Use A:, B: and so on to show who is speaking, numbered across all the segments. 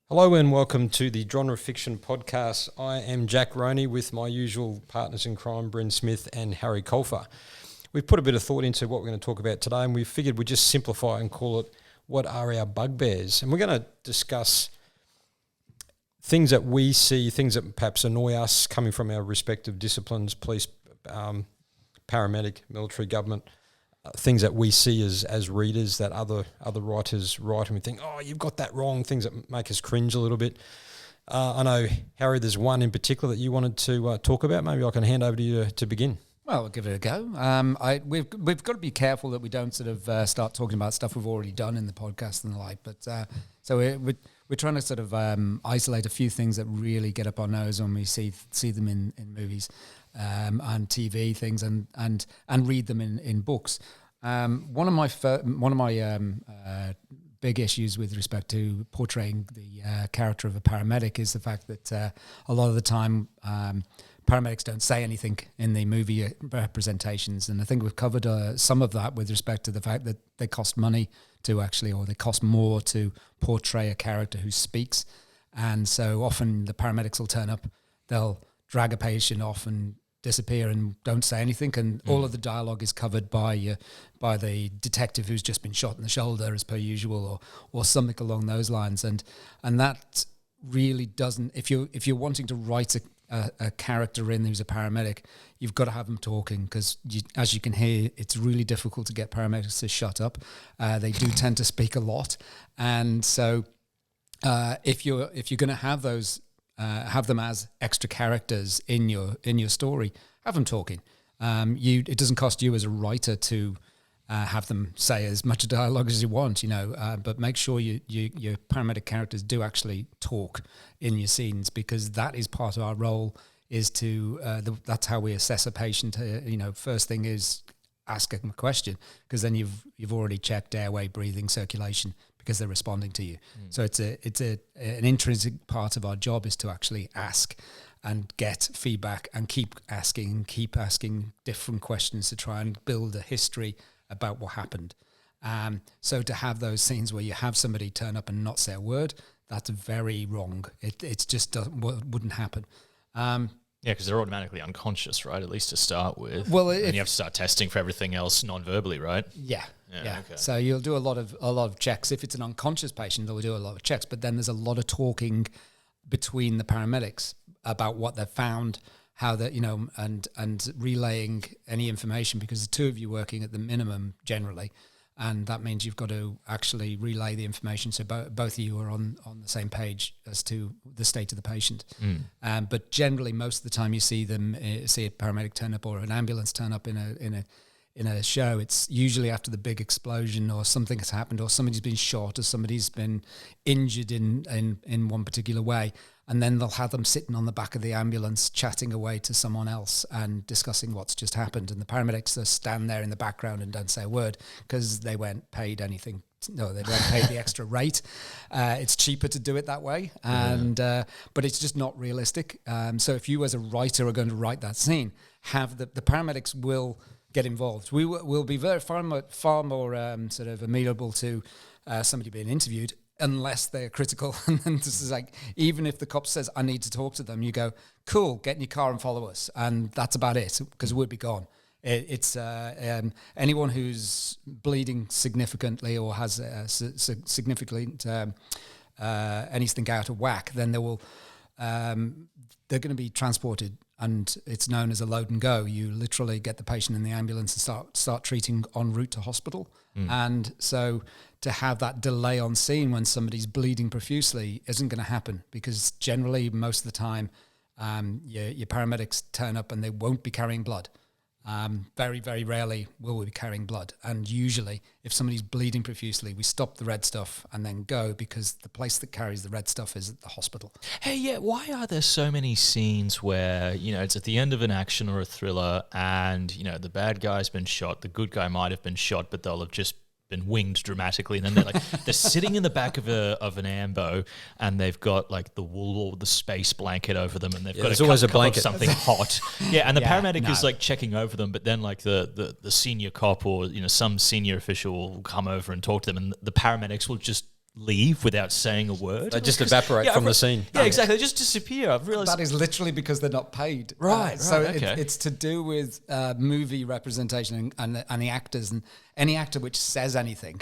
A: Hello and welcome to the Genre Fiction Podcast. I am Jack Roney with my usual partners in crime, Bryn Smith and Harry Colfer. We've put a bit of thought into what we're going to talk about today, and we figured we'd just simplify and call it What Are Our Bugbears? And we're going to discuss things that we see, things that perhaps annoy us coming from our respective disciplines, police, paramedic, military, government, things that we see as readers that other writers write and we think, oh, you've got that wrong, things that make us cringe a little bit. I know, Harry, there's one in particular that you wanted to talk about. Maybe I can hand over to you to begin.
B: Well, we'll give it a go. We've got to be careful that we don't sort of start talking about stuff we've already done in the podcast and the like. But so we're trying to sort of isolate a few things that really get up our nose when we see them in movies and TV things and read them in books. One of my big issues with respect to portraying the character of a paramedic is the fact that a lot of the time paramedics don't say anything in the movie representations, and I think we've covered some of that with respect to the fact that they cost money to actually, or they cost more to portray a character who speaks, and so often the paramedics will turn up, they'll drag a patient off and disappear and don't say anything, and all of the dialogue is covered by the detective who's just been shot in the shoulder as per usual, or something along those lines, and that really doesn't. If you're wanting to write a character in who's a paramedic, you've got to have them talking, because as you can hear, it's really difficult to get paramedics to shut up. They do tend to speak a lot, and so if you're going to have those. Have them as extra characters in your story. Have them talking. It doesn't cost you as a writer to have them say as much dialogue as you want, but make sure your paramedic characters do actually talk in your scenes, because that is part of our role. Is to that's how we assess a patient. First thing is ask them a question, because then you've already checked airway, breathing, circulation, because they're responding to you. So it's an intrinsic part of our job is to actually ask and get feedback and keep asking different questions to try and build a history about what happened. So to have those scenes where you have somebody turn up and not say a word, that's very wrong. It's just wouldn't happen.
C: Yeah, because they're automatically unconscious, right? At least to start with.
B: Well,
C: and you have to start testing for everything else non-verbally, right?
B: Yeah.
C: Okay.
B: So you'll do a lot of checks. If it's an unconscious patient, they'll do a lot of checks. But then there's a lot of talking between the paramedics about what they've found, how that and relaying any information, because the two of you working at the minimum generally, and that means you've got to actually relay the information so both of you are on the same page as to the state of the patient. But generally, most of the time you see a paramedic turn up or an ambulance turn up in a show, it's usually after the big explosion or something has happened, or somebody's been shot, or somebody's been injured in one particular way. And then they'll have them sitting on the back of the ambulance chatting away to someone else and discussing what's just happened. And the paramedics just stand there in the background and don't say a word, because they weren't paid anything. No, they weren't paid the extra rate. It's cheaper to do it that way, but it's just not realistic. So if you as a writer are going to write that scene, have the paramedics will get involved. We'll be far more sort of amenable to somebody being interviewed, unless they're critical. And then this is like, even if the cop says, I need to talk to them, you go, cool, get in your car and follow us. And that's about it, because we'd be gone. It's anyone who's bleeding significantly or has significant anything out of whack, then they're going to be transported, and it's known as a load and go. You literally get the patient in the ambulance and start treating en route to hospital. And so to have that delay on scene when somebody's bleeding profusely isn't going to happen, because generally most of the time your paramedics turn up and they won't be carrying blood. Very, very rarely will we be carrying blood. And usually if somebody's bleeding profusely, we stop the red stuff and then go, because the place that carries the red stuff is at the hospital.
C: Hey, yeah, why are there so many scenes where, it's at the end of an action or a thriller and, the bad guy's been shot, the good guy might have been shot, but they'll have just been winged dramatically, and then they're sitting in the back of an ambo, and they've got like the wool or the space blanket over them, and they've got a cup of something hot. Yeah, and the paramedic is like checking over them, but then like the senior cop or some senior official will come over and talk to them, and the paramedics will just leave without saying a word.
A: They just evaporate from the scene.
C: Yeah, exactly. They just disappear. I've realised
B: That is literally because they're not paid.
C: Right,
B: So
C: okay.
B: it's to do with movie representation and the actors, and any actor which says anything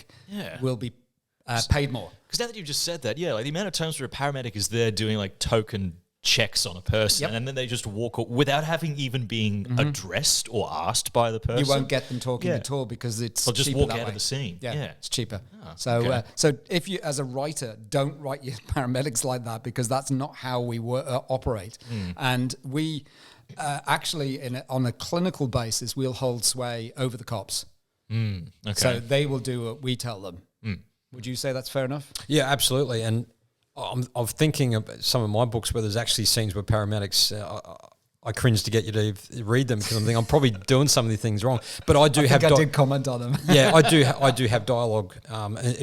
B: will be paid more.
C: Because now that you've just said that, like the amount of times where a paramedic is there doing like token checks on a person, and then they just walk without having even being addressed or asked by the person.
B: You won't get them talking at all because it's
C: They'll just
B: cheaper
C: walk
B: that
C: out
B: way.
C: of the scene. Yeah,
B: It's cheaper.
C: okay.
B: So if you, as a writer, don't write your paramedics like that, because that's not how we operate. And we actually, on a clinical basis, we'll hold sway over the cops.
C: Okay.
B: So they will do what we tell them. Would you say that's fair enough?
A: Yeah, absolutely. And I'm thinking of some of my books where there's actually scenes where paramedics. I cringe to get you to read them because I'm thinking I'm probably doing some of these things wrong. But I do
B: I did comment on them.
A: Yeah, I do have dialogue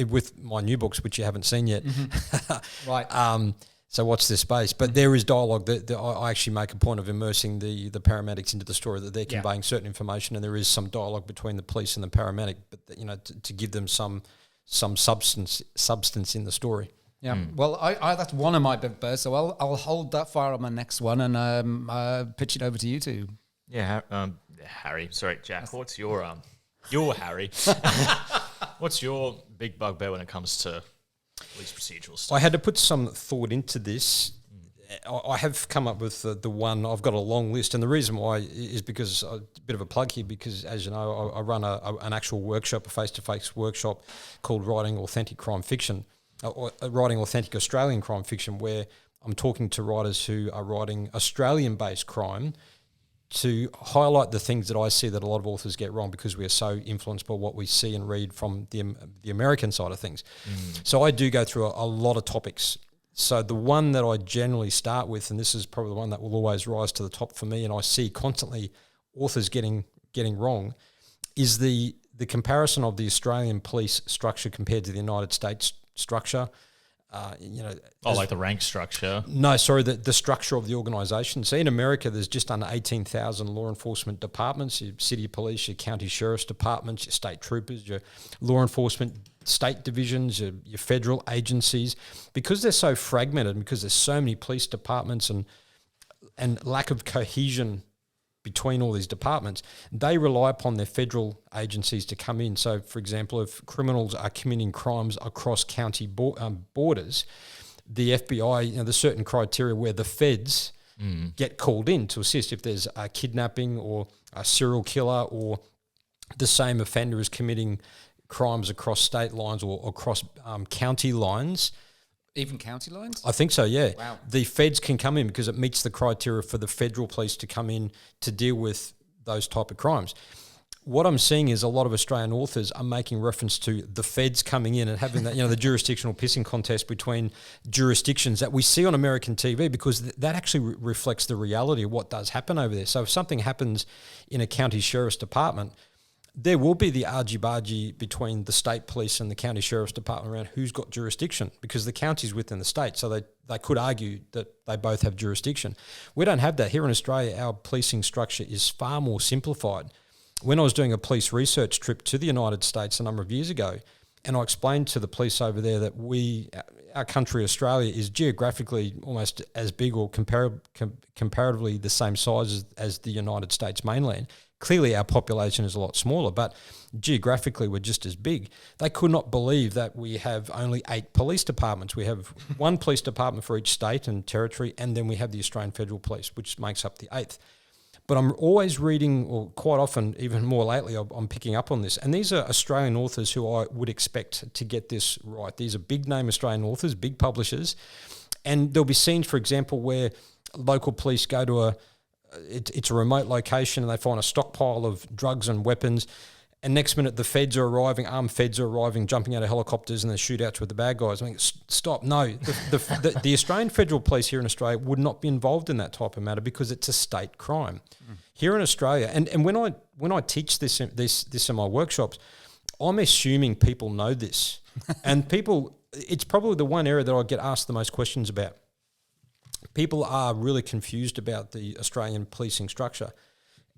A: with my new books, which you haven't seen yet.
B: Right.
A: So watch this space. But there is dialogue that I actually make a point of immersing the paramedics into the story, that they're conveying certain information, and there is some dialogue between the police and the paramedic, but to give them some substance in the story.
B: Yeah. Well, I that's one of my big bears, so I'll hold that fire on my next one and pitch it over to you two.
C: Yeah, Harry. Sorry, Jack. What's your Harry? What's your big bugbear when it comes to police procedural stuff?
A: I had to put some thought into this. I have come up with the one. I've got a long list, and the reason why is because a bit of a plug here. Because as you know, I run an actual workshop, a face-to-face workshop called Writing Authentic Crime Fiction, or Writing Authentic Australian Crime Fiction, where I'm talking to writers who are writing Australian-based crime to highlight the things that I see that a lot of authors get wrong, because we are so influenced by what we see and read from the American side of things. So I do go through a lot of topics. So the one that I generally start with, and this is probably the one that will always rise to the top for me, and I see constantly authors getting wrong, is the comparison of the Australian police structure compared to the United States structure.
C: Like the rank structure.
A: No, sorry, the structure of the organisation. So in America, there's just under 18,000 law enforcement departments, your city police, your county sheriff's departments, your state troopers, your law enforcement state divisions, your federal agencies. Because they're so fragmented, because there's so many police departments and lack of cohesion between all these departments, they rely upon their federal agencies to come in. So, for example, if criminals are committing crimes across county borders, the FBI, there's certain criteria where the feds get called in to assist if there's a kidnapping or a serial killer, or the same offender is committing crimes across state lines or across county lines.
B: Even county lines?
A: I think so, yeah.
B: Wow.
A: The feds can come in because it meets the criteria for the federal police to come in to deal with those type of crimes. What I'm seeing is a lot of Australian authors are making reference to the feds coming in and having that, the jurisdictional pissing contest between jurisdictions that we see on American TV, because that actually reflects the reality of what does happen over there. So if something happens in a county sheriff's department, there will be the argy-bargy between the state police and the county sheriff's department around who's got jurisdiction, because the county's within the state, so they could argue that they both have jurisdiction. We don't have that. Here in Australia, our policing structure is far more simplified. When I was doing a police research trip to the United States a number of years ago, and I explained to the police over there that our country, Australia, is geographically almost as big or comparatively the same size as the United States mainland. Clearly, our population is a lot smaller, but geographically, we're just as big. They could not believe that we have only 8 police departments. We have one police department for each state and territory, and then we have the Australian Federal Police, which makes up the 8th. But I'm always reading, or quite often, even more lately, I'm picking up on this. And these are Australian authors who I would expect to get this right. These are big-name Australian authors, big publishers. And there'll be scenes, for example, where local police go to it's a remote location and they find a stockpile of drugs and weapons, and next minute the feds are arriving, armed feds are arriving, jumping out of helicopters, and there's shootouts with the bad guys. I mean, stop. No, the Australian Federal Police here in Australia would not be involved in that type of matter because it's a state crime. Here in Australia, and when I teach this in my workshops, I'm assuming people know this. And people, it's probably the one area that I get asked the most questions about. People are really confused about the Australian policing structure.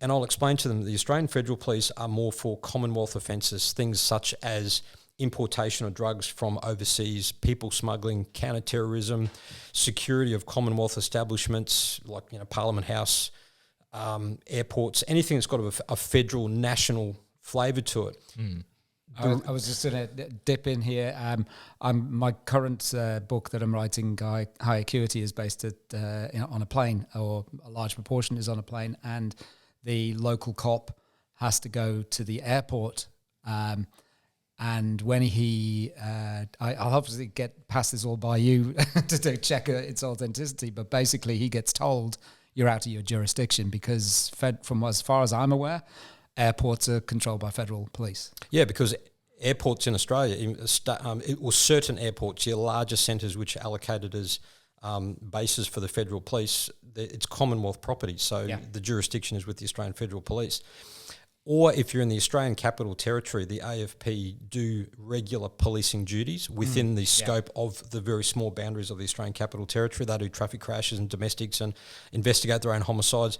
A: And I'll explain to them that the Australian Federal Police are more for Commonwealth offences, things such as importation of drugs from overseas, people smuggling, counter-terrorism, security of Commonwealth establishments like Parliament House, airports, anything that's got a federal, national flavour to it.
B: I was just going to dip in here. My current book that I'm writing, High Acuity, is based on a plane, or a large proportion is on a plane, and the local cop has to go to the airport. And when I'll obviously pass this all by you to check its authenticity, but basically he gets told you're out of your jurisdiction because, from as far as I'm aware, airports are controlled by federal police.
A: Yeah, because airports in Australia, certain airports, your larger centres which are allocated as bases for the federal police, it's Commonwealth property, so the jurisdiction is with the Australian Federal Police. Or if you're in the Australian Capital Territory, the AFP do regular policing duties within the scope of the very small boundaries of the Australian Capital Territory. They do traffic crashes and domestics and investigate their own homicides.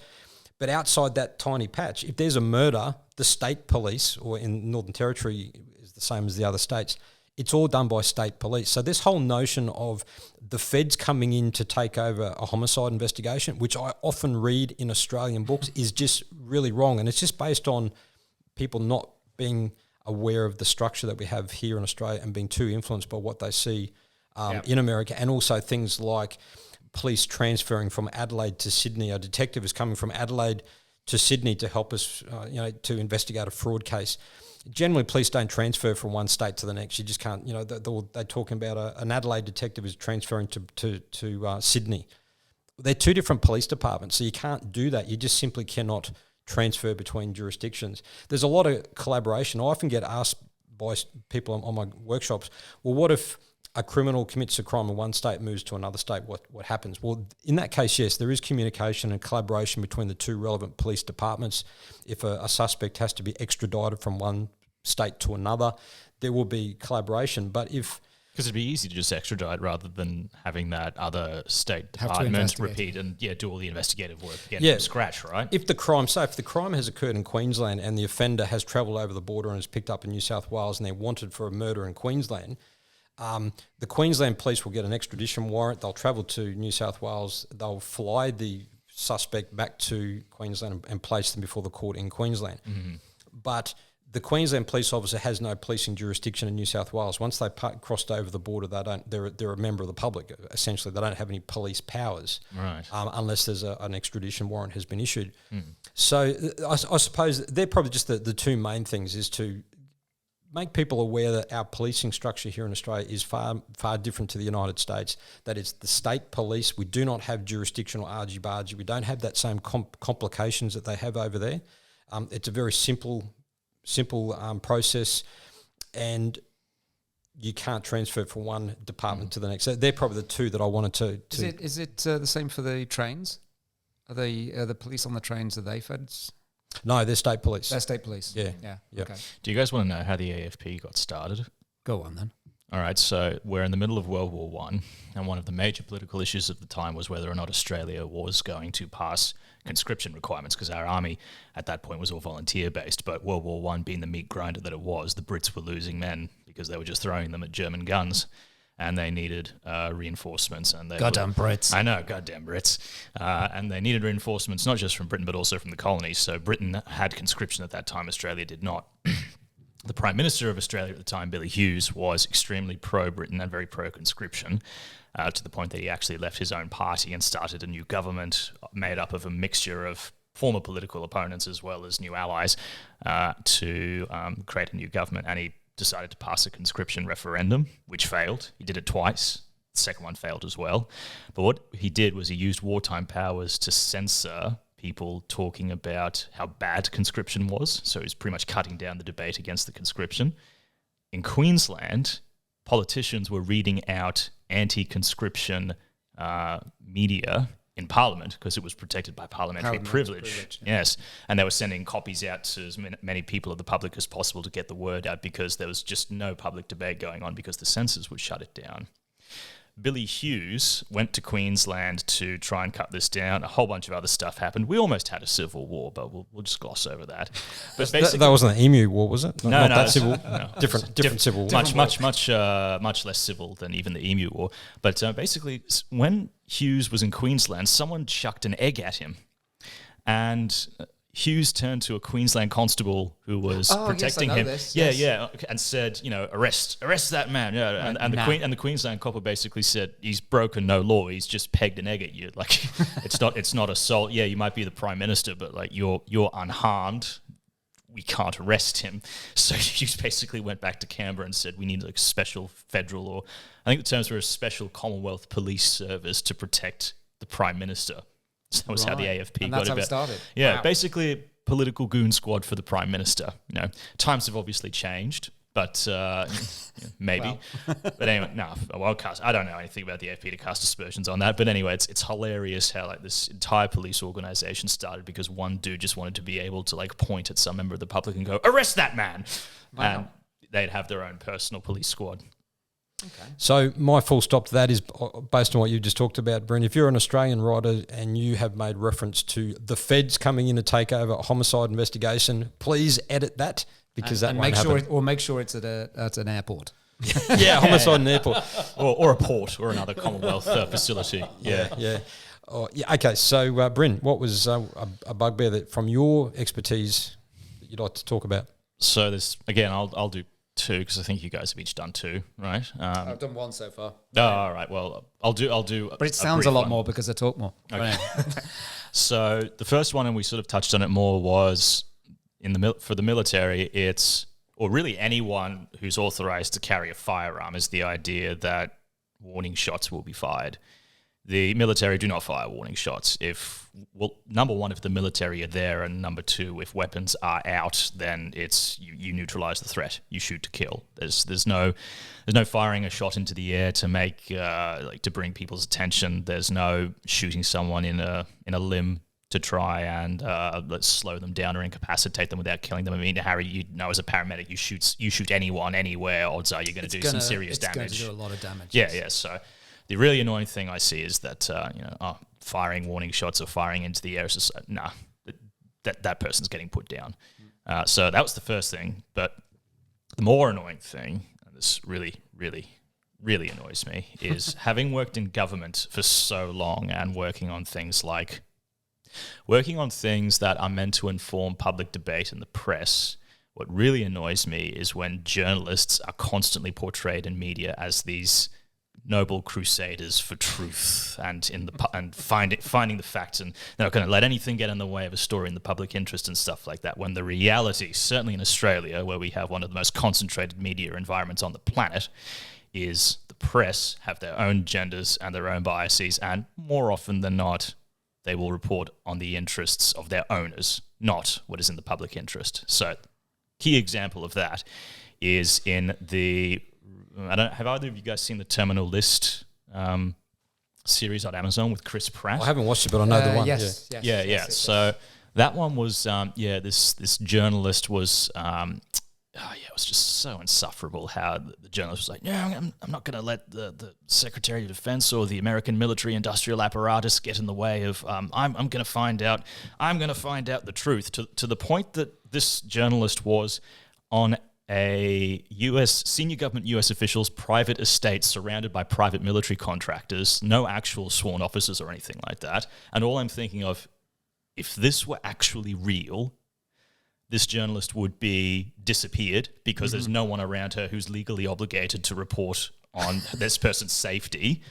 A: But outside that tiny patch, if there's a murder, the state police, or in Northern Territory is the same as the other states, it's all done by state police. So this whole notion of the feds coming in to take over a homicide investigation, which I often read in Australian books, is just really wrong. And it's just based on people not being aware of the structure that we have here in Australia and being too influenced by what they see in America. And also things like police transferring from Adelaide to Sydney. A detective is coming from Adelaide to Sydney to help us, to investigate a fraud case. Generally, police don't transfer from one state to the next. You just can't, they're talking about an Adelaide detective is transferring to Sydney. They're two different police departments, so you can't do that. You just simply cannot transfer between jurisdictions. There's a lot of collaboration. I often get asked by people on my workshops, well, what if a criminal commits a crime in one state, moves to another state, what happens? Well, in that case, yes, there is communication and collaboration between the two relevant police departments. If a suspect has to be extradited from one state to another, there will be collaboration. But if...
C: Because it'd be easy to just extradite rather than having that other state department repeat and do all the investigative work again from scratch, right?
A: If the crime has occurred in Queensland and the offender has travelled over the border and is picked up in New South Wales and they're wanted for a murder in Queensland, the Queensland police will get an extradition warrant. They'll travel to New South Wales. They'll fly the suspect back to Queensland and place them before the court in Queensland. Mm-hmm. But the Queensland police officer has no policing jurisdiction in New South Wales. Once they crossed over the border, they're a member of the public. Essentially, they don't have any police powers,
C: right?
A: Unless there's an extradition warrant has been issued. Mm. So I suppose they're probably just the two main things, is to make people aware that our policing structure here in Australia is far, far different to the United States, that it's the state police. We do not have jurisdictional argy-bargy. We don't have that same complications that they have over there. It's a very simple process, and you can't transfer from one department to the next. So they're probably the two that I wanted to...
B: Is it the same for the trains? Are the police on the trains, are they feds?
A: No, they're state police.
B: They're state police.
A: Yeah.
B: Okay.
C: Do you guys want to know how the AFP got started?
B: Go on then.
C: All right, so we're in the middle of World War I, and one of the major political issues at the time was whether or not Australia was going to pass conscription requirements, because our army at that point was all volunteer-based, but World War I being the meat grinder that it was, the Brits were losing men because they were just throwing them at German guns, and they needed reinforcements. And
B: goddamn Brits.
C: I know, goddamn Brits. And they needed reinforcements not just from Britain, but also from the colonies. So Britain had conscription at that time, Australia did not. The Prime Minister of Australia at the time, Billy Hughes, was extremely pro-Britain and very pro-conscription, to the point that he actually left his own party and started a new government made up of a mixture of former political opponents as well as new allies to create a new government. And he decided to pass a conscription referendum, which failed. He did it twice. The second one failed as well. But what he did was he used wartime powers to censor people talking about how bad conscription was. So he's pretty much cutting down the debate against the conscription. In Queensland, politicians were reading out anti-conscription media in Parliament because it was protected by parliamentary privilege. Yes, and they were sending copies out to as many people of the public as possible to get the word out, because there was just no public debate going on because the censors would shut it down. Billy Hughes went to Queensland to try and cut this down. A whole bunch of other stuff happened. We almost had a civil war, but we'll just gloss over that. But basically,
A: that wasn't the Emu War, was it?
C: Not
A: that civil. No. Different civil war.
C: Much less civil than even the Emu War. But basically, when Hughes was in Queensland, someone chucked an egg at him, and Hughes turned to a Queensland constable who was protecting him. And said, arrest that man. Yeah, and the Queensland copper basically said he's broken no law. He's just pegged an egg at you. Like it's not assault. Yeah, you might be the Prime Minister, but like you're unharmed. We can't arrest him. So Hughes basically went back to Canberra and said we need like a special federal, or I think the terms were a special Commonwealth Police Service to protect the Prime Minister. So that was how the AFP
B: and
C: got
B: that's
C: about.
B: How it started.
C: Yeah,
B: wow.
C: Basically a political goon squad for the Prime Minister. Times have obviously changed, but maybe. But anyway, I don't know anything about the AFP to cast aspersions on that. But anyway, it's hilarious how like this entire police organisation started because one dude just wanted to be able to like point at some member of the public and go, arrest that man.
B: Wow.
C: And they'd have their own personal police squad.
B: Okay.
A: So my full stop to that is based on what you just talked about, Bryn. If you're an Australian writer and you have made reference to the feds coming in to take over a homicide investigation, please edit that because that won't happen.
B: Make sure it's at an airport.
A: Yeah, homicide in an airport.
C: or a port or another Commonwealth facility.
A: Yeah. Oh, yeah. Okay, so Bryn, what was a bugbear that from your expertise that you'd like to talk about?
C: So this, again, I'll do two because I think you guys have each done two, right?
B: I've done one so far.
C: Oh, all right. Well, I'll do.
B: But it sounds a lot more because I talk more.
C: Okay. So the first one, and we sort of touched on it more, was for the military. Or really anyone who's authorized to carry a firearm, is the idea that warning shots will be fired. The military do not fire warning shots. Number one, if the military are there, and number two, if weapons are out, then it's you neutralize the threat. You shoot to kill. There's no firing a shot into the air to make to bring people's attention. There's no shooting someone in a limb to try and let's slow them down or incapacitate them without killing them. I mean, Harry, as a paramedic, you shoot anyone anywhere, odds are you're going to do some serious damage.
B: It's going to do a lot of damage.
C: Yeah. So the really annoying thing I see is that firing warning shots or firing into the air is just that person's getting put down. So that was the first thing. But the more annoying thing, and this really, really, really annoys me, is having worked in government for so long and working on things that are meant to inform public debate and the press. What really annoys me is when journalists are constantly portrayed in media as these noble crusaders for truth and finding the facts, and they're not going to let anything get in the way of a story in the public interest and stuff like that. When the reality, certainly in Australia, where we have one of the most concentrated media environments on the planet, is the press have their own agendas and their own biases, and more often than not, they will report on the interests of their owners, not what is in the public interest. So, key example of that is in the... have either of you guys seen the Terminal List series on Amazon with Chris Pratt?
A: I haven't watched it, but I know the one.
B: Yes.
A: Yeah.
C: So that one was, this journalist was... it was just so insufferable how the journalist was like, I'm not going to let the Secretary of Defense or the American military industrial apparatus get in the way of, I'm going to find out the truth, to the point that this journalist was on a senior government US official's private estate surrounded by private military contractors, no actual sworn officers or anything like that. And all I'm thinking of, if this were actually real, this journalist would be disappeared because there's no one around her who's legally obligated to report on this person's safety.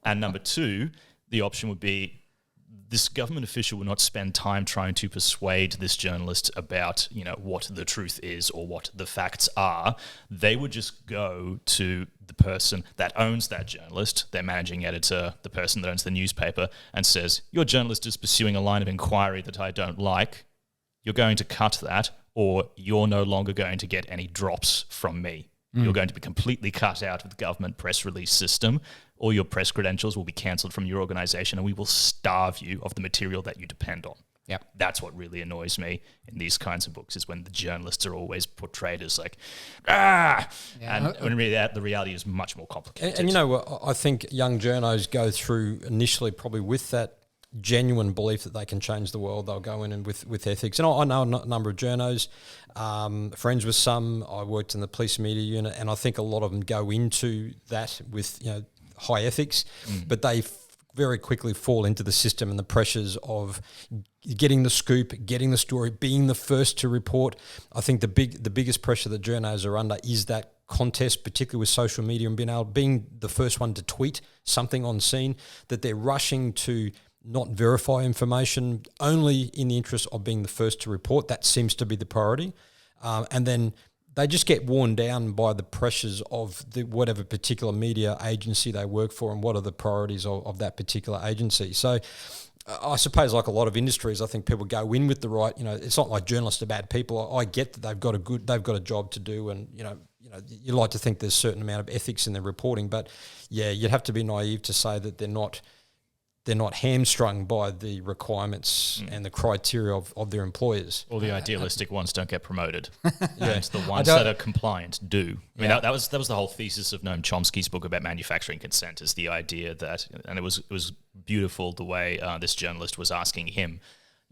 C: And number two, the option would be this government official would not spend time trying to persuade this journalist about, what the truth is or what the facts are. They would just go to the person that owns that journalist, their managing editor, the person that owns the newspaper, and says, your journalist is pursuing a line of inquiry that I don't like. You're going to cut that, or you're no longer going to get any drops from me. You're going to be completely cut out of the government press release system. All your press credentials will be cancelled from your organisation, and we will starve you of the material that you depend on.
B: Yep.
C: That's what really annoys me in these kinds of books, is when the journalists are always portrayed as like, and when really the reality is much more complicated.
A: And you know what, I think young journos go through initially probably with that genuine belief that they can change the world. They'll go in and with ethics. And I know a number of journos, friends with some. I worked in the police media unit, and I think a lot of them go into that with high ethics, but they very quickly fall into the system and the pressures of getting the scoop, getting the story, being the first to report. I think the biggest pressure that journos are under is that contest, particularly with social media and being the first one to tweet something on scene, that they're rushing to not verify information only in the interest of being the first to report. That seems to be the priority. And then they just get worn down by the pressures of whatever particular media agency they work for and what are the priorities of that particular agency. So I suppose, like a lot of industries, I think people go in with the right, it's not like journalists are bad people. I get that they've got a job to do, and you like to think there's a certain amount of ethics in their reporting, but yeah, you'd have to be naive to say that they're not hamstrung by the requirements and the criteria of their employers.
C: Or the idealistic ones don't get promoted. And the ones that are compliant do. I mean, that was the whole thesis of Noam Chomsky's book about manufacturing consent, is the idea that, and it was beautiful the way this journalist was asking him,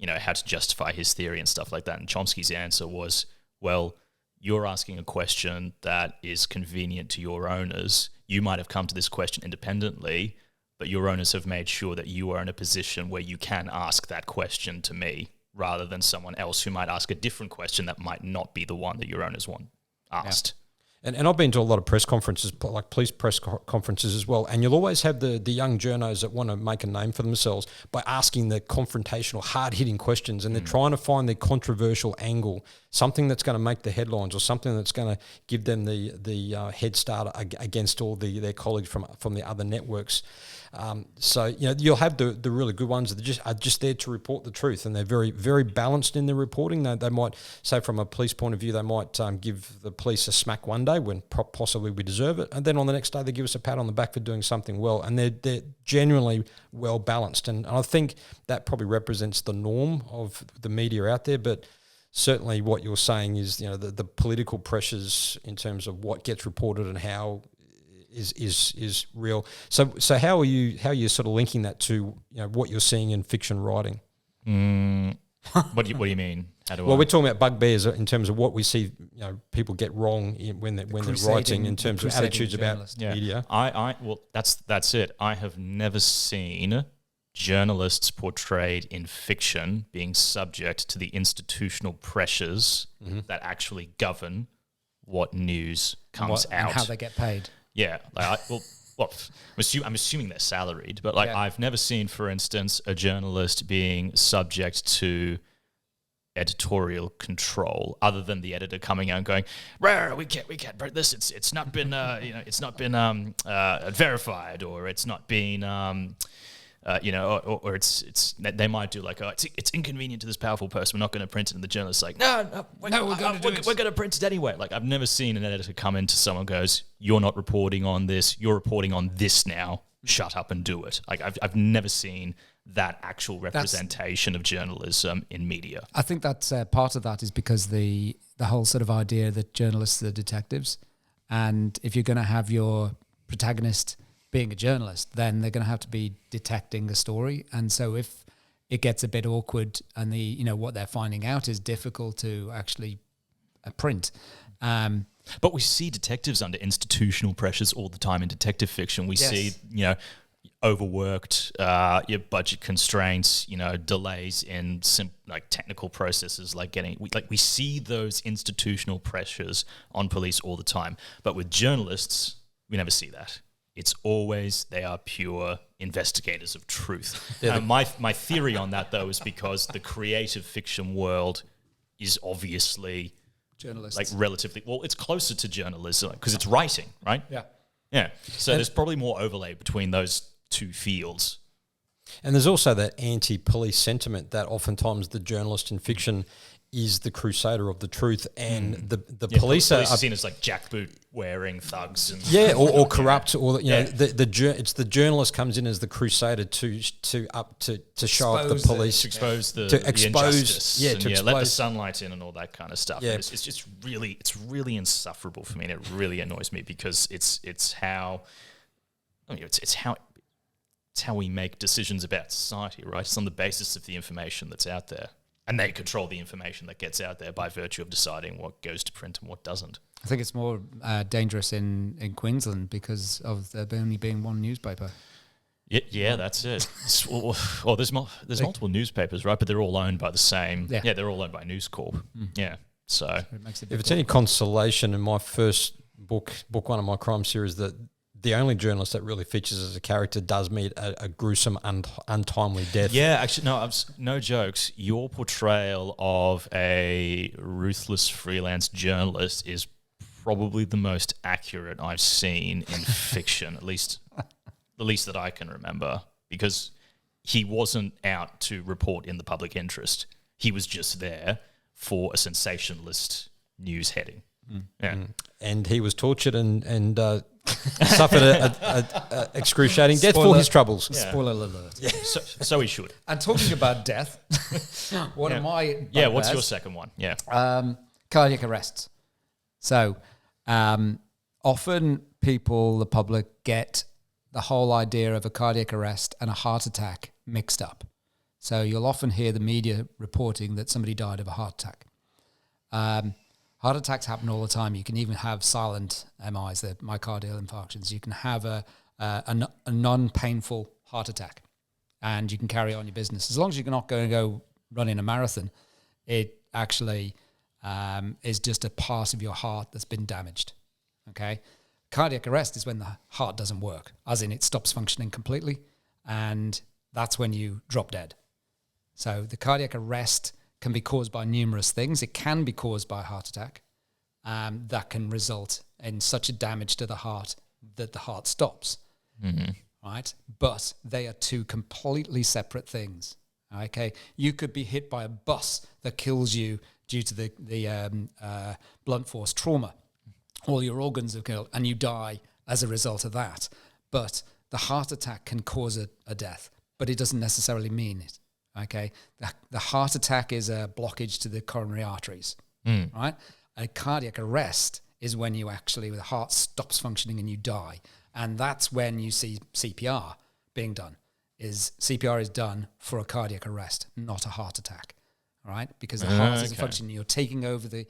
C: how to justify his theory and stuff like that. And Chomsky's answer was, well, you're asking a question that is convenient to your owners. You might have come to this question independently, but your owners have made sure that you are in a position where you can ask that question to me, rather than someone else who might ask a different question that might not be the one that your owners want asked.
A: Yeah. And I've been to a lot of press conferences, like police press conferences as well, and you'll always have the young journos that want to make a name for themselves by asking the confrontational, hard-hitting questions, and they're trying to find the controversial angle, something that's going to make the headlines or something that's going to give them the head start against all their colleagues from the other networks. So you'll have the really good ones that are just there to report the truth, and they're very, very balanced in their reporting. They might say, from a police point of view, they might give the police a smack one day when possibly we deserve it, and then on the next day they give us a pat on the back for doing something well, and they're genuinely well balanced. And I think that probably represents the norm of the media out there, but certainly what you're saying is the political pressures in terms of what gets reported and how is real. So how are you sort of linking that to what you're seeing in fiction writing?
C: What do you mean?
A: We're talking about bugbears in terms of what we see people get wrong when they're writing, in terms of attitudes about media.
C: Well, that's it. I have never seen journalists portrayed in fiction being subject to the institutional pressures that actually govern what news comes out
B: and how they get paid.
C: Yeah, I'm assuming they're salaried, but I've never seen, for instance, a journalist being subject to editorial control, other than the editor coming out and going, we can't print this. It's not been verified, or it's not been or it's they might do it's inconvenient to this powerful person. We're not going to print it, and the journalist's like, we're going to print it anyway. Like, I've never seen an editor come into someone and goes, you're not reporting on this. You're reporting on this now. Shut up and do it. Like, I've never seen that actual representation of journalism in media.
B: I think that's part of that is because the whole sort of idea that journalists are detectives, and if you're going to have your protagonist being a journalist, then they're going to have to be detecting a story. And so if it gets a bit awkward and what they're finding out is difficult to actually print.
C: But we see detectives under institutional pressures all the time in detective fiction. We see, overworked, budget constraints, delays in technical processes, we see those institutional pressures on police all the time. But with journalists, we never see that. It's always they are pure investigators of truth. My theory on that, though, is because the creative fiction world is obviously
B: journalists,
C: relatively, it's closer to journalism because it's writing, right? Yeah. So there's probably more overlay between those two fields.
A: And there's also that anti-police sentiment that oftentimes the journalist in fiction is the crusader of the truth, and the
C: Police
A: are
C: seen as like jackboot wearing thugs, and
A: or corrupt, or it's the journalist comes in as the crusader to show up the police,
C: to expose the
A: expose
C: injustice, let the sunlight in and all that kind of stuff. Yeah. It's just really insufferable for me, and it really annoys me because it's how we make decisions about society, right? It's on the basis of the information that's out there. And they control the information that gets out there by virtue of deciding what goes to print and what doesn't.
B: I think it's more dangerous in Queensland because of there only being one newspaper.
C: Yeah, that's it. There's multiple newspapers, right? But they're all owned by the same. Yeah, they're all owned by News Corp. Yeah, so
A: if it's any consolation, in my first book one of my crime series, that the only journalist that really features as a character does meet a gruesome, untimely death.
C: Yeah, actually, no jokes. Your portrayal of a ruthless freelance journalist is probably the most accurate I've seen in fiction, at least that I can remember, because he wasn't out to report in the public interest. He was just there for a sensationalist news heading. Yeah.
A: And he was tortured and suffered a excruciating death for his troubles.
B: Yeah. Spoiler alert.
C: Yeah. So he should.
B: And talking about death, one of my
C: what's your second one? Yeah.
B: Cardiac arrests. So often people, the public, get the whole idea of a cardiac arrest and a heart attack mixed up. So you'll often hear the media reporting that somebody died of a heart attack. Heart attacks happen all the time. You can even have silent MIs, the myocardial infarctions. You can have a non-painful heart attack, and you can carry on your business. As long as you're not going to go running a marathon, it actually is just a part of your heart that's been damaged, okay? Cardiac arrest is when the heart doesn't work, as in it stops functioning completely, and that's when you drop dead. So the cardiac arrest can be caused by numerous things. It can be caused by a heart attack that can result in such a damage to the heart that the heart stops, right? But they are two completely separate things, okay? You could be hit by a bus that kills you due to the blunt force trauma. All your organs are killed and you die as a result of that. But the heart attack can cause a death, but it doesn't necessarily mean it. Okay, the heart attack is a blockage to the coronary arteries, right? A cardiac arrest is when you actually, the heart stops functioning and you die. And that's when you see CPR being done. CPR is done for a cardiac arrest, not a heart attack, right? Because the heart isn't functioning. You're taking over the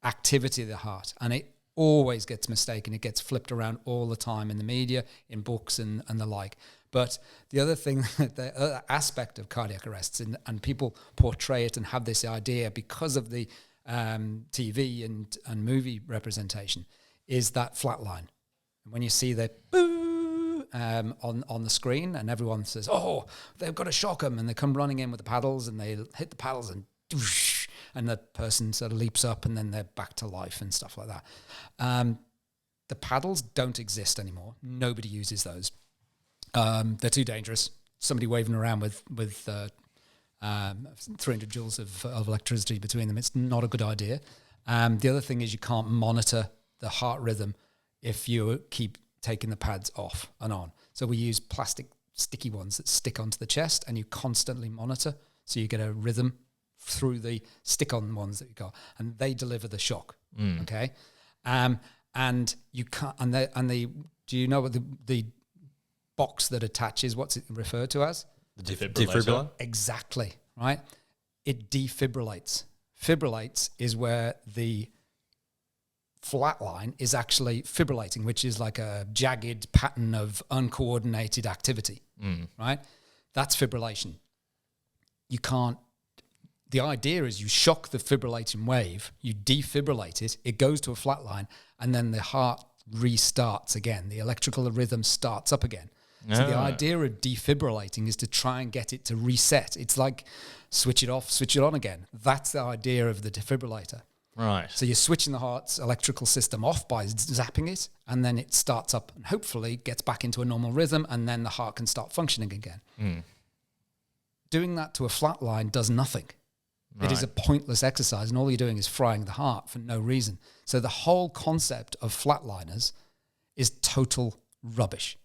B: activity of the heart. And it always gets mistaken. It gets flipped around all the time in the media, in books and the like. But the other thing, the other aspect of cardiac arrests, and people portray it and have this idea because of the TV and movie representation, is that flatline. When you see the boo on the screen and everyone says, oh, they've got to shock them, and they come running in with the paddles and they hit the paddles and doosh, and the person sort of leaps up and then they're back to life and stuff like that. The paddles don't exist anymore. Nobody uses those. They're too dangerous. Somebody waving around with 300 joules of electricity between them, it's not a good idea. The other thing is you can't monitor the heart rhythm if you keep taking the pads off and on. So we use plastic sticky ones that stick onto the chest and you constantly monitor, so you get a rhythm through the stick-on ones that you got, and they deliver the shock. Okay, and you can't. And they do you know what the box that attaches, what's it referred to as?
C: The defibrillator.
B: Exactly, right? It defibrillates. Fibrillates is where the flat line is actually fibrillating, which is like a jagged pattern of uncoordinated activity, right? That's fibrillation. You can't. The idea is you shock the fibrillating wave, you defibrillate it, it goes to a flat line, and then the heart restarts again. The electrical rhythm starts up again. So the idea of defibrillating is to try and get it to reset. It's like switch it off, switch it on again. That's the idea of the defibrillator.
C: Right.
B: So you're switching the heart's electrical system off by zapping it, and then it starts up and hopefully gets back into a normal rhythm, and then the heart can start functioning again. Doing that to a flat line does nothing. It is a pointless exercise, and all you're doing is frying the heart for no reason. So the whole concept of flatliners is total rubbish.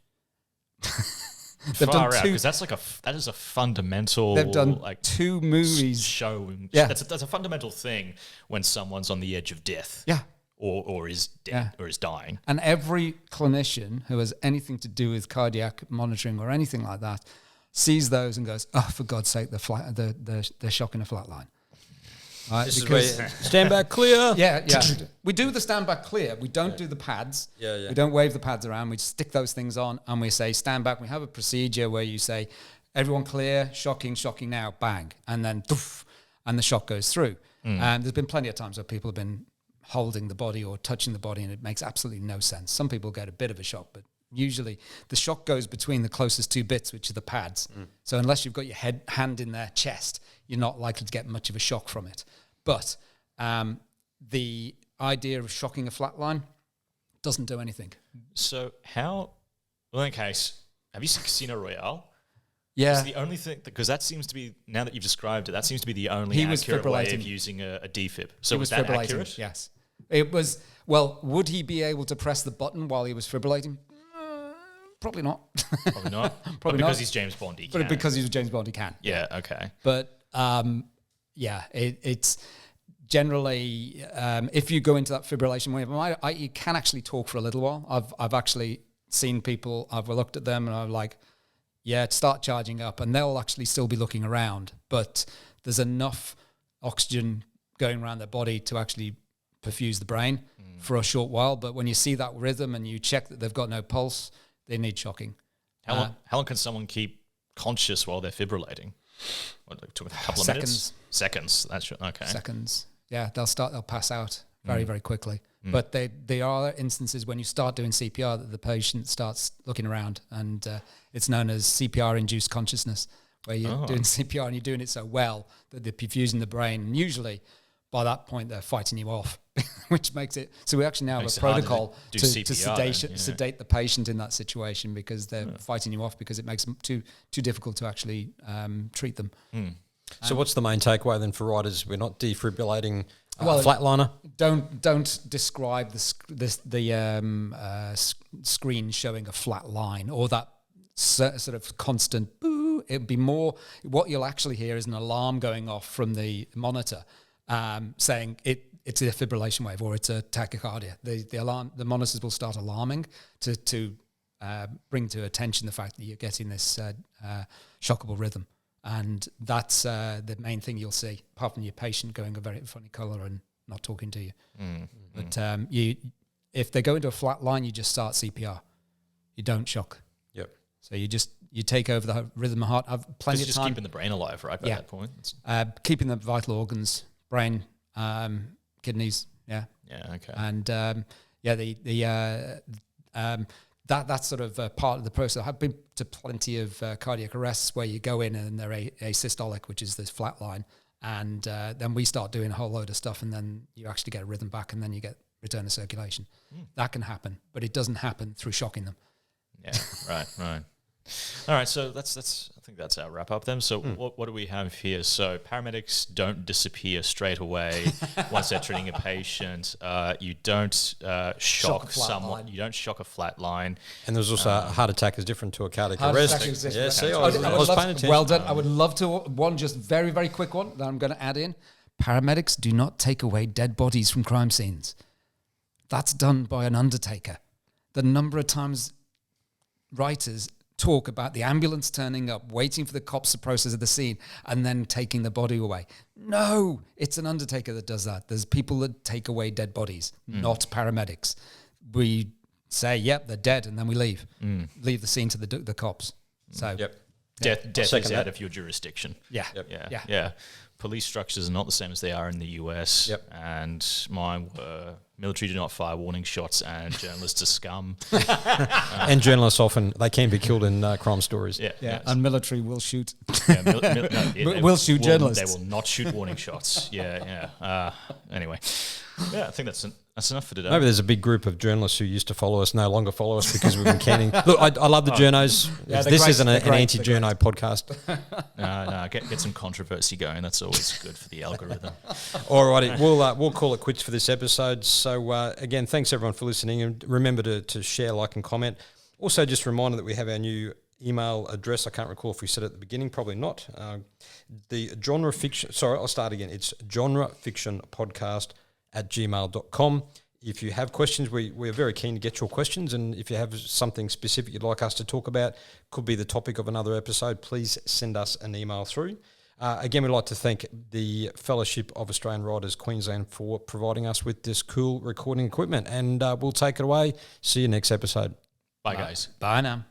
C: Far out, because that is a fundamental.
B: They've done 2 movies
C: showing.
B: Yeah.
C: That's a fundamental thing when someone's on the edge of death.
B: Yeah.
C: Or is dead or is dying.
B: And every clinician who has anything to do with cardiac monitoring or anything like that sees those and goes, "Oh, for God's sake, they're shocking a flat line." Right?
A: This is where stand back clear.
B: Yeah. We do the stand back clear. We don't do the pads.
A: Yeah.
B: We don't wave the pads around. We just stick those things on and we say stand back. We have a procedure where you say, everyone clear, shocking now, bang. And then doof, and the shock goes through. And there's been plenty of times where people have been holding the body or touching the body and it makes absolutely no sense. Some people get a bit of a shock, but usually the shock goes between the closest 2 bits, which are the pads. So unless you've got your hand in their chest, you're not likely to get much of a shock from it. But the idea of shocking a flat line doesn't do anything.
C: So in that case, have you seen Casino Royale?
B: Yeah.
C: It's the only thing, because that seems to be, now that you've described it, that seems to be the only
B: He was
C: accurate way of
B: fibrillating.
C: using a defib. So
B: He
C: was that
B: fibrillating,
C: accurate?
B: Yes. It was, well, would he be able to press the button while he was fibrillating? Probably not.
C: Probably not.
B: Probably
C: but because
B: not.
C: he's James Bond, he
B: But
C: can.
B: because he's James Bond, he can.
C: Yeah, okay.
B: But it's generally if you go into that fibrillation wave, you can actually talk for a little while. I've actually seen people. I've looked at them and I'm like, yeah, start charging up, and they'll actually still be looking around, but there's enough oxygen going around their body to actually perfuse the brain for a short while. But when you see that rhythm and you check that they've got no pulse, they need shocking.
C: How long can someone keep conscious while they're fibrillating? What, like, took a couple of minutes? Seconds. That's okay.
B: Seconds. Yeah, they'll pass out very, very quickly. But there are instances when you start doing CPR that the patient starts looking around, and it's known as CPR-induced consciousness, where you're doing CPR and you're doing it so well that they're perfusing the brain. And usually by that point, they're fighting you off, which makes it... So we actually now have a protocol to sedate the patient in that situation, because they're fighting you off because it makes them too difficult to actually treat them.
A: So what's the main takeaway then for riders? We're not defibrillating
B: Well,
A: flatliner.
B: Don't describe the screen showing a flat line or that sort of constant boo. It'd be more, what you'll actually hear is an alarm going off from the monitor saying it's a fibrillation wave or it's a tachycardia. The monitors will start alarming to bring to attention the fact that you're getting this shockable rhythm. And that's the main thing you'll see, apart from your patient going a very funny colour and not talking to you. But if they go into a flat line, you just start CPR. You don't shock.
A: Yep.
B: So you take over the rhythm of heart. I've plenty of
C: just
B: time.
C: keeping the brain alive, right, by that point.
B: Keeping the vital organs, brain, kidneys, yeah.
C: Yeah, okay.
B: And that's sort of part of the process. I've been to plenty of cardiac arrests where you go in and they're asystolic, which is this flat line, and then we start doing a whole load of stuff, and then you actually get a rhythm back, and then you get return of circulation. That can happen, but it doesn't happen through shocking them.
C: Yeah, right. All right, so I think that's our wrap up then. So what do we have here? So paramedics don't disappear straight away once they're treating a patient. You don't shock someone. You don't shock a flat line.
A: And there's also a heart attack is different to a cardiac
B: Heart
A: arrest.
B: attack is different.
A: Yeah, see, I
B: would
A: was
B: love
A: paying attention.
B: Well done. I would love to, one just very, very quick one that I'm going to add in. Paramedics do not take away dead bodies from crime scenes. That's done by an undertaker. The number of times writers talk about the ambulance turning up, waiting for the cops to process the scene, and then taking the body away. No, it's an undertaker that does that. There's people that take away dead bodies, not paramedics. We say, yep, they're dead, and then we leave. Leave the scene to the cops. So,
C: Death is
A: Second
C: out
A: that.
C: of your jurisdiction.
B: yeah.
C: Yeah. Police structures are not the same as they are in the US.
A: Yep.
C: And mine were military do not fire warning shots and journalists are scum.
A: And journalists often, they can be killed in crime stories.
C: Yeah.
B: Yeah, and military will shoot.
C: We'll
B: shoot journalists.
C: They will not shoot warning shots. Yeah. Anyway, I think that's enough for today.
A: Maybe there's a big group of journalists who used to follow us no longer follow us because we've been canning. Look, I love the journos.
B: Yeah,
A: This
B: great.
A: isn't
B: They're
A: an
B: great.
A: anti-journo podcast.
C: No, get some controversy going. That's all. always good for the algorithm.
A: Alrighty, we'll call it quits for this episode. So again, thanks everyone for listening, and remember to share, like, and comment. Also, just a reminder that we have our new email address. I can't recall if we said it at the beginning, probably not. The genre fiction. Sorry, I'll start again. It's genrefictionpodcast@gmail.com. If you have questions, we're very keen to get your questions, and if you have something specific you'd like us to talk about, could be the topic of another episode, please send us an email through. Again, we'd like to thank the Fellowship of Australian Writers Queensland for providing us with this cool recording equipment, and we'll take it away. See you next episode.
C: Bye, guys.
B: Bye now.